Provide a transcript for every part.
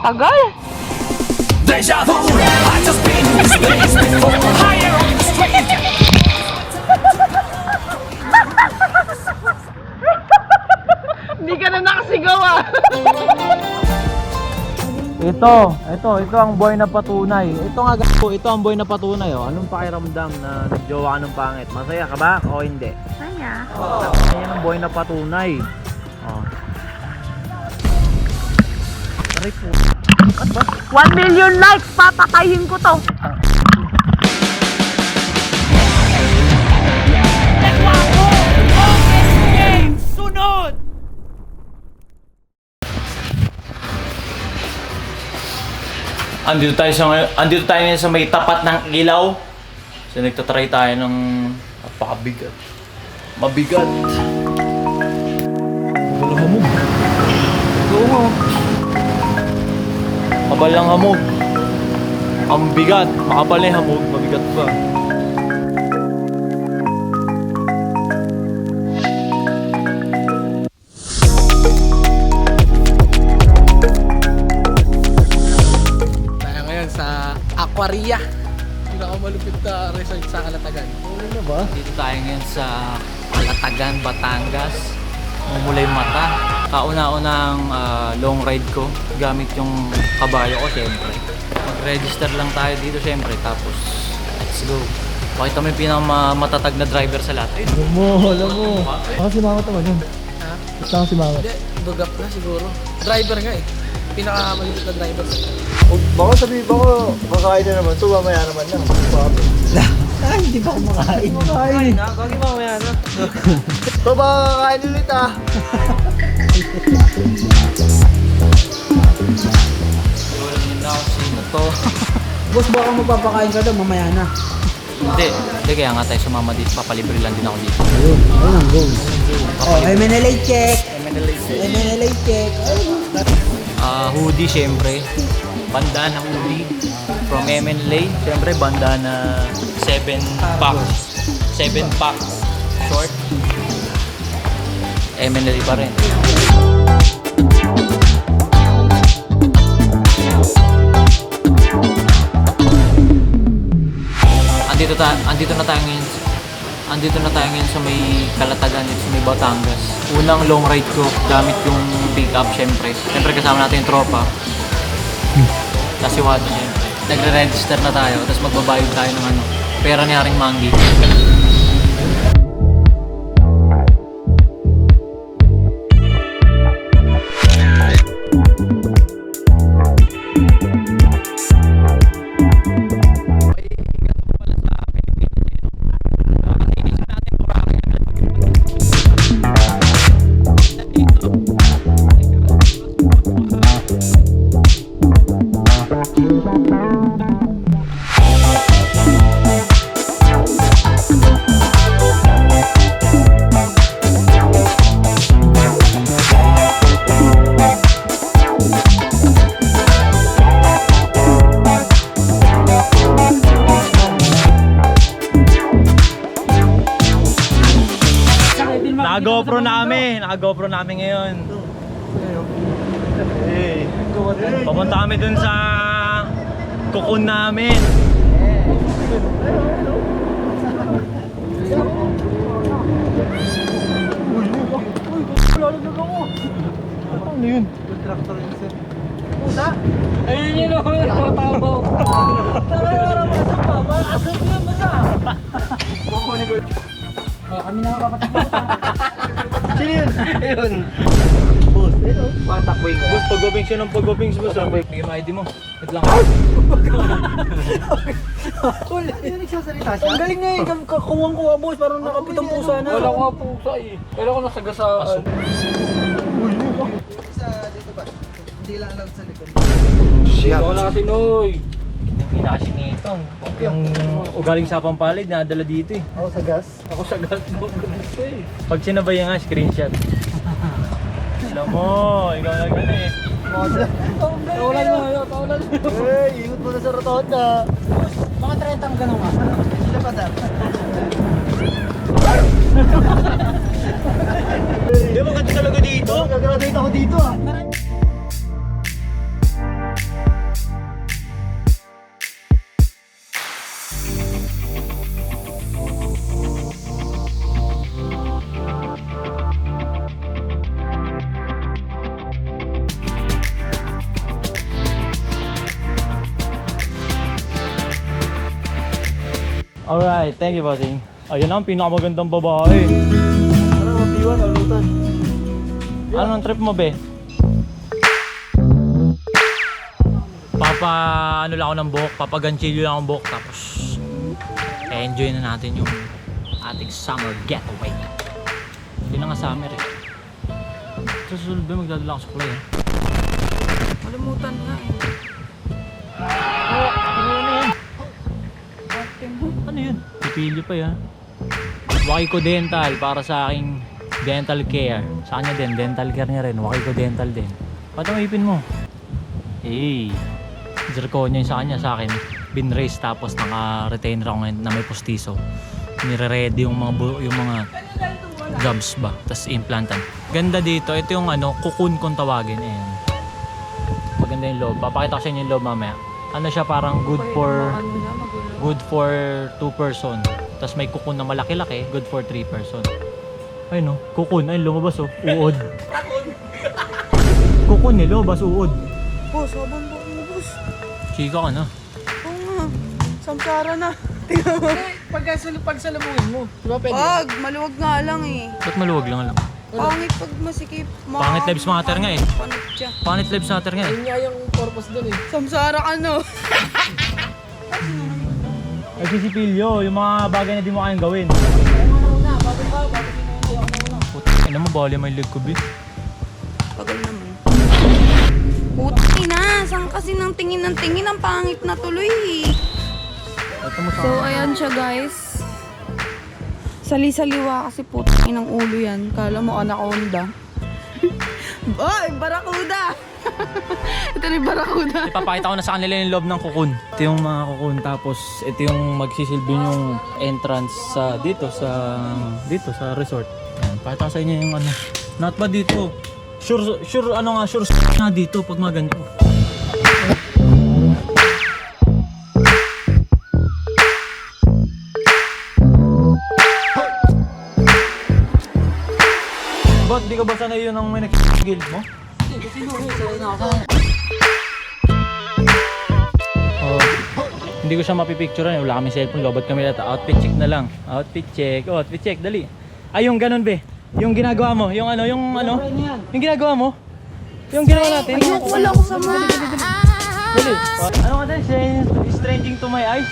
Tagal. Deja vu, I just been in this place before. Higher on the street. Hindi ka na nakasigaw ah. Ito ang boy na patunay. Ito nga gago, ito ang boy na patunay oh. Anong pakiramdam na nagjowa ka ng pangit? Masaya ka ba o hindi? Saya. Ayan ang boy na patunay. Oh. Aray po. 1 million likes, papatayin ko to. Andito tayo ngayon sa may tapat ng ilaw. So nagtatry tayo ng napakabigat. Mabigat. Walang hamog. Oo nga. Mabalang hamog. Ang bigat. Makapal na yung hamog, mabigat pa. Tayo ngayon sa Aquaria. Pinakamalupit na resort sa Calatagan. Ano ba? Dito tayo ngayon sa Calatagan, Batangas. Mumula yung mata. Kauna-unang long ride ko gamit yung kabayo ko syempre. Mag-register lang tayo dito syempre tapos let's go. Pakita mo yung pinakamatatag na driver sa lahat. Alam mo. Baka si Mama naman yun. Ha? Basta si Mama. Hindi, bugap na siguro. Driver nga eh. Pinakamalupit na driver sa Baka makain na naman ito, mamaya naman lang. Hindi pa kumakain. Ay, bakit mamaya na? Ito ba kakain ulit ah? Walang yun na ako sino to. Boss, baka magpapakain ka daw mamaya na. Hindi kaya nga tayo sumama dito. Papalibre lang din ako dito. Ayun ang goal. Oh, MNLA check. MNLA check. Hoodie syempre. Bandana hoodie. From MNLA. Syempre bandana 7-pack. 7-pack short. MNLA pa rin. Andito na tayo ngayon sa may Calatagan, dito sa may Batangas. Unang long ride ko gamit yung pick-up syempre. Syempre kasama natin yung tropa. Kasiwado syempre. Nagre-register na tayo, tapos magbabayad tayo ng pera ni Haring Manggi. Naka-GoPro namin ngayon. Papunta kami dun sa cocoon namin. Ano yun? Ayun yun ako yung natabaw. Kami na Sino yun? Ayun. Boss, pag-wabings yun ang pag-wabings boss. Bigyan mo ID mo. Wait lang. Yung nagsasalita siya? Ang galing nga eh, kuwang-kuwa boss, parang nakapitang pusa na. Wala ko nga pusa eh. Kailan ko nasagasaan. Sa dito ba? Hindi lang alam sa likod. Wala kasi Noy. Hindi na kasi nito. Yung ugaling sa Pampalid, nadala dito eh. Ako sa gas. Ako sa gas mo. Pag sinabay nga, screenshot. Alam mo, ikaw na gano'n eh. Tawalan mo, tawalan mo. Hey, ingot mo na sa rotonda. Mga 30 ang gano'n ka. Sila pa dap. Di ba ganda talaga dito? Gagraduate ako dito ah. Alright, thank you, bossing. Ayun ang pinakamagandang babae. Ano, mag-iwan, alutan. Anong trip mo, be? Ano lang ako ng buhok, papaganchilyo lang ang buhok, tapos enjoy na natin yung ating summer getaway. Hindi na nga summer eh. Sa susunod ba magdadala ako sa kulay eh? Malimutan na eh. Oh, ano yan? Ano yun? Pipili pa yan. Wakiko Dental para sa aking dental care. Sa kanya din, dental care niya rin. Wakiko Dental din. Paano ang ipin mo? Hey! Zirconia yung sa kanya, sa akin binrace, tapos naka-retainer ako ngayon na may postiso. Nire-ready yung mga gums ba, tapos implantan. Ganda dito, ito yung cocoon kung tawagin. Ayan. Maganda yung loob. Papakita ko sa inyo yung loob mamaya. Ano siya, parang good for 2 person. Tapos may cocoon na malaki-laki, good for 3 person. Ay no, cocoon, ay lumabas oh, uod. Cocoon eh, lumabas uod. Boss, habang mo boss. Chika ka na. Oo nga. Samsara na. Tingnan mo. Pagsalubungin mo. Di ba pwede? Wag, maluwag nga lang eh. Ba't maluwag lang alam? Pangit pag masikip. Pangit lives matter nga eh. Panit siya. Pangit lives matter nga eh. Yun nga yung purpose dun eh. Samsara ka no. Nagsisipilyo, yung mga bagay na di mo kayang gawin. Ano mo, bali may leg ko, bit. Tagal naman. Puti na, saan kasi ng tingin ang pangit na tuloy eh. So ayan siya guys. Sali-saliwa kasi puti ng ulo yan. Kala mo anaconda. Ay, barakuda! Ito na yung barakuda. Ipapakita ko na sa kanila yung loob ng cocoon. Ito yung mga cocoon, tapos ito yung magsisilbi yung entrance sa dito sa resort. Ayan, pakita ko sa inyo yung not ba dito? Sure na dito pag mga ganito. Ba't di ka ba sanay yun ang may guild mo? Oh, hindi ko siya mapipicturean. Wala kami cellphone. Lobat kami lahat. Outfit check na lang. Outfit check. Oh, outfit check. Dali. Ay, yung ganun be. Yung ginagawa mo. Yung Yung ginagawa mo. Yung ginawa natin. Wala ko sa mga. Dali. Ano ka din? Stranging to my eyes.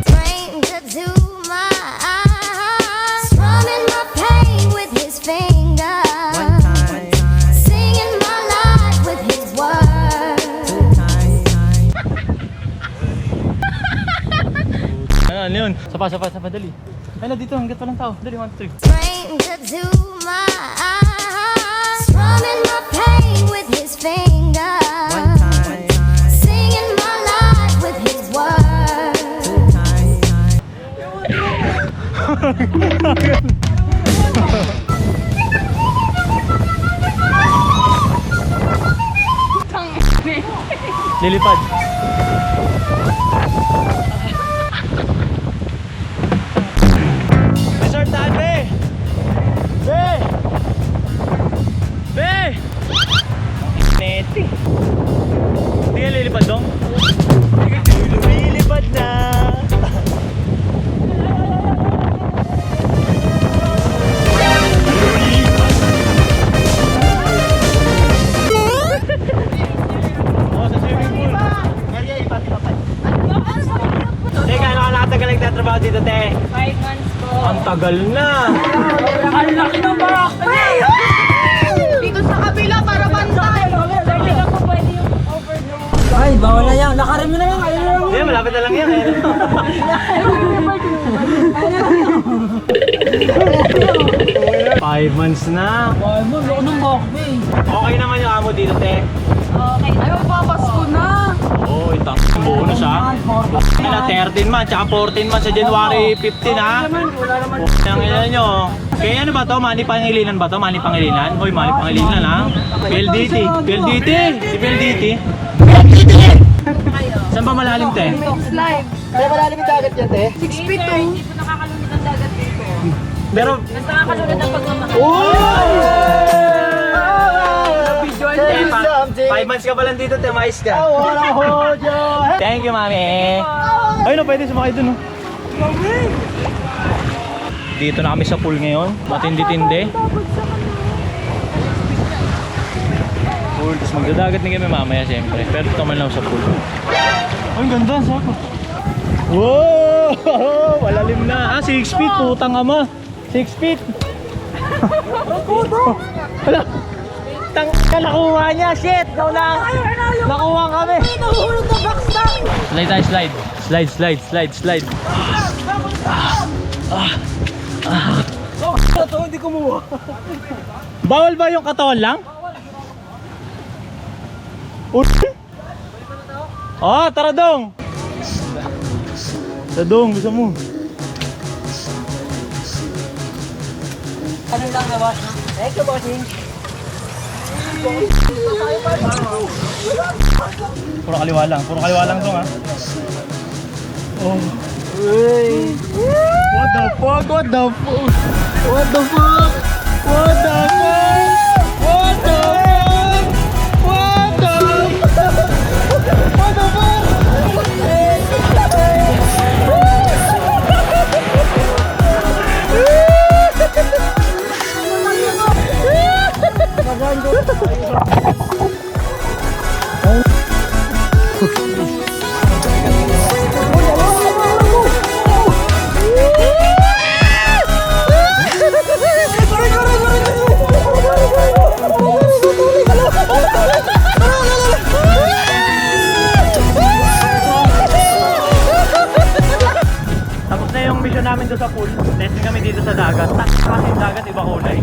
Stranger to my eyes, strumming my pain with his fingers, singing my life with his words. Ano yun? Sapa. Dali. Ay na dito. Hanggat walang tao. Dali, 1, 2, 3. Stranger to my eyes, strumming my pain with his fingers, singing my life with his words. Lilipad. Resort tayo, be! Neti. Hindi ka lilipad dong? Lumilipad na! Teka, ano ka nakatagal nagtatrabaho dito, te? 5 months po. Ang tagal na! Ang laki ng barak! Dito sa kabila para bantay. Hindi lang po pwede yung overload. Ay, bawal na yan. Nakarim mo na yan. Ayun na lang. Hindi, malapit na lang yan eh. 5 months na. Ay mo, loko ng bakbe. Okay naman yung amo dito, te. Okay. Ay, magpapasko na. Oo, ito. Bonus ha. Kaya 13 months, tsaka 14 months sa January 15 ha. Ang ilan nyo. Kaya ano ba to? Manny Pangilinan ba to? Manny Pangilinan? Hoy, Manny Pangilinan ha. PLDT. PLDT. Si PLDT. Saan ba malalim, te? Next live. Kaya malalim yung dagat yan, te. 6 feet 2. Hindi po nakakalunod ang dagat dito. Pero... Mas nakakalunod ang pagmamahal. Te, 5 months ka pa lang dito, te. Mais ka. I wanna hold your hand. Thank you, mami. Ayun, no, pwede sumakay dun, no? Dito na kami sa pool ngayon. Matindi-tindi. Pool. Tapos magdadagat din kami mamaya siyempre. Pero dito man lang sa pool. Ang ganda, sako. Wow! Malalim na. 6 feet. Putang ama. 6 feet. Wala. Tang nakuha niya. Shit. Nakuha kami. Slide tayo, slide. Slide. Hindi kumuha. Bawal ba yung katawan lang? Oh, tara dong. Tara dong, gusto mo. Ano lang na boss? Thank you, bossing. Puro kaliwa lang dong ha. Oh. What the Tapos na yung mission namin doon sa pool. Testing kami dito sa dagat. Kasi yung dagat iba kulay.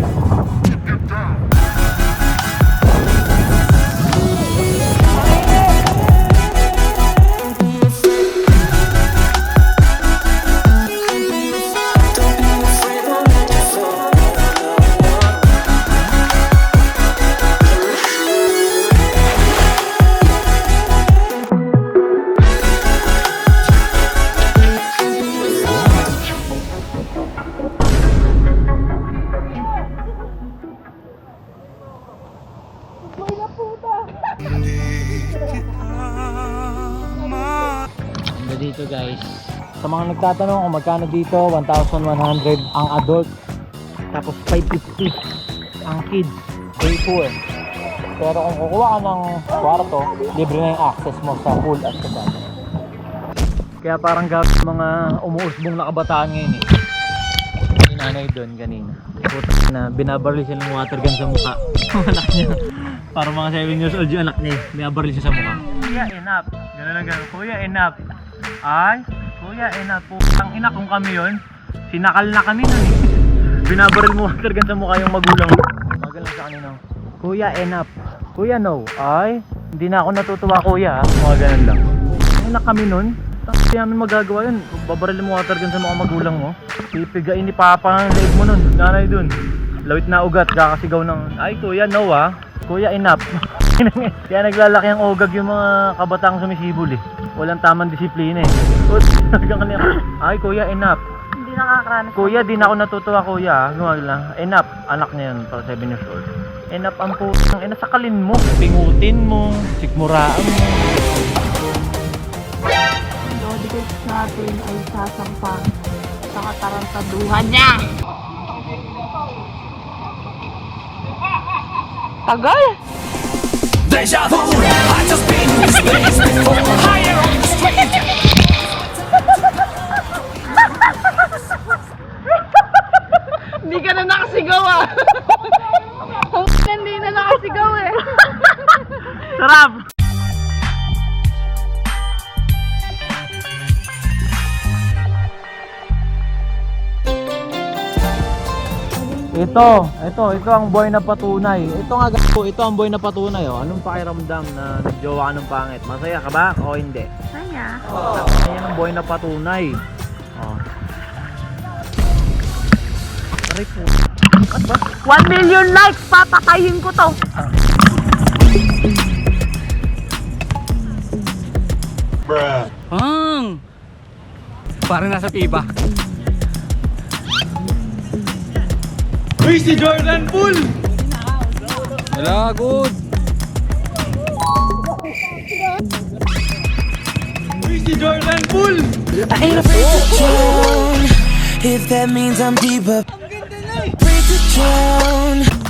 Dito guys, sa mga nagtatanong kung magkano dito, 1,100 ang adult, tapos 550 ang kids, day tour. Pero kung kukuha ka ng kwarto, libre na yung access mo sa pool at sa dagat. Kaya parang gawin mga umuusbong na kabataan ngayon eh. Yung nanay doon kanina, puta na binabaril siya ng water gun sa mukha. Anak niya, parang mga 7 years old yung anak niya, binabaril siya sa mukha. Kuya, enough. Gano'n na gano'n. Kuya, enough. Ay, kuya, enough. Putang ina, kung kami yun, sinakal na kami nun eh. Binabaril mo water gun sa mukha yung magulang mo. Magal lang sa kanina. Kuya, enough. Kuya, no. Ay, hindi na ako natutuwa kuya. Mga ganun lang. Ina kami nun. Hindi namin magagawa yun. Babaril mo water gun sa mukha magulang mo. Pipigain ni Papa ang leg mo nun. Nanay dun. Lawit na ugat, kakasigaw ng, ay kuya, no ah. Kuya, enough. Kaya naglalaki ang ogag yung mga kabataang sumisibol eh. Walang tamang disiplina eh. Ay kuya, enough. Hindi nakakaranas. Kuya, di na ako natutuwa kuya. Gumag lang. Enough. Anak niya yun, para 7 years old. Enough ang putang ina, sakalin mo. Pingutin mo. Sikmuraan mo. Ang Dodgers natin ay sasampang sa katarantaduhan niya. Tagal! Deja vu, I just been in this place before. Higher on the street. Hindi ka na nakasigaw ah! Hindi na nakasigaw eh! Sarap! Ito ang buhay na patunay. Ito nga gago, ito ang buhay na patunay oh. Anong pakiramdam na nagjowa ka ng pangit? Masaya ka ba o hindi? Saya. Ayan ang buhay na patunay. Oh. Aray po. 1 million likes! Papatayin ko to! Parang nasa piba. Uy, si Jordan Poole! Wala, good. Uy, I ain't afraid to drown. If that means I'm deeper. Afraid to drown.